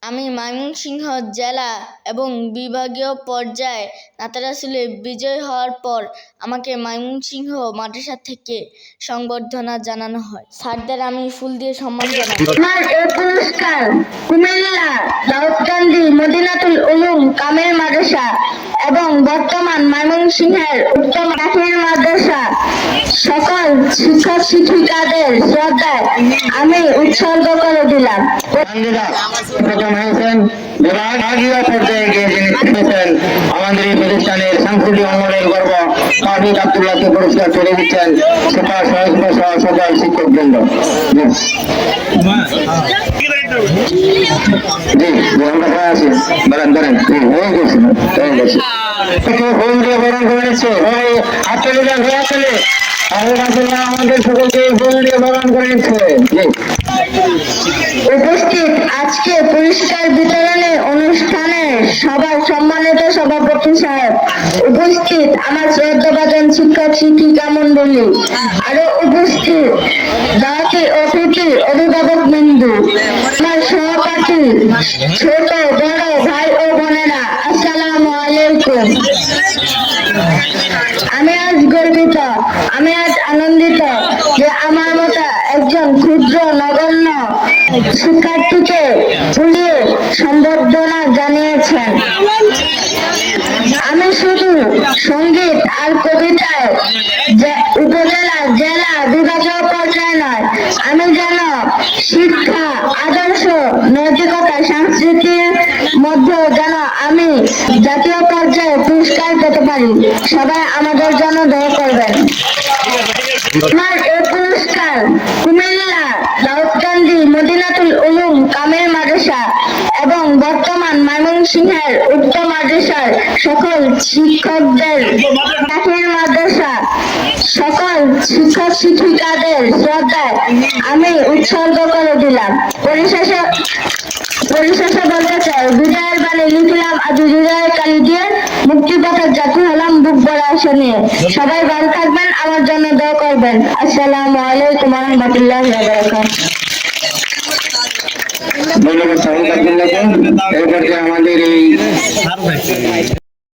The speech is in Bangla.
আমি ময়মনসিংহ জেলা এবং বিভাগীয় পর্যায়ে নাতারাসুলে বিজয়ী হওয়ার পর আমাকে ময়মনসিংহ মাদ্রাসা থেকে সংবর্ধনা জানানো হয়। স্যারদের আমি ফুল দিয়ে সম্মান জানাই। আমার এই পুরস্কার কুমিল্লা দাউদকান্দি মদিনাতুল উলুম কামিল মাদ্রাসা এবং বর্তমান ময়মনসিংহের উত্তম কামিল মাদ্রাসা সকল শিক্ষক শিক্ষিকাদের শ্রদ্ধায় আমি উৎসর্গ করে দিলাম। প্রথম হয়েছেন বিভাগীয় পর্যায়ে গিয়ে যিনি শিখেছেন আমাদের এই প্রতিষ্ঠানের সাংস্কৃতিক অঙ্গনের গর্ব মাহমুদ আব্দুল্লাহকে পুরস্কার তুলে দিচ্ছেন সেটা সহযোগ সহ সকল শিক্ষক বৃন্দ। জি আমরা সবাই আছি বলেন হয়ে গেছে ফুল দিয়ে বরণ করে নিচ্ছে আমাদের সকলকে ফুল দিয়ে বরণ করে নিচ্ছে। উপস্থিত আজকে পুরস্কার বিতরণী অনুষ্ঠানে সবার সম্মানিত সভাপতি সাহেব, উপস্থিত আমার শ্রদ্ধাভাজন শিক্ষক শিক্ষিকা মন্ডলী, আরো উপস্থিত দাওয়াতি অতিথি অভিভাবক বিন্দু, আমার সহপাঠী ছোট বড় ভাই ও বোনেরা, আসসালামু আলাইকুম। আমি আজ গর্বিত, আমি আজ আনন্দিত যে আমার মতো একজন ক্ষুদ্র নগণ্য শিক্ষার্থীকে ফুলিয়ে সম্বর্ধনা জানিয়েছেন। আমি শুধু সঙ্গীত আর কবিতায় উপজেলা জেলা বিভাগীয় পর্যায়ে নয়, আমি যেন শিক্ষা আদর্শ নৈতিকতা সংস্কৃতির মধ্যে যেন আমি জাতীয় পর্যায়ে পুরস্কার পেতে পারি। সবাই আমাদের জন্য দোয়া করবেন। আমার এই পুরস্কার কুমিল্লা দাউদকান্দি মদিনাতুল উলুম কামিল মাদ্রাসা এবং বর্তমান ময়মনসিংহের উত্তম মাদ্রাসার সকল শিক্ষকদের কামিল মাদ্রাসা সকল শিক্ষক শিক্ষিকাদের শ্রদ্ধায় আমি উৎসর্গ করে দিলাম। পরিশেষে বলতে চাই, বিজয়ের বাণী লিখলাম আজ হৃদয়ের কালি দিয়ে, মুক্তিপথের জাতি হলাম বুক ভরা আশা নিয়ে। সবাই ভালো থাকবেন, আমার জন্য দোয়া করবেন। আসসালামু আলাইকুম ওয়া রাহমাতুল্লাহি ওয়া বারাকাতুহু। ধন্যবাদ আমাদের এই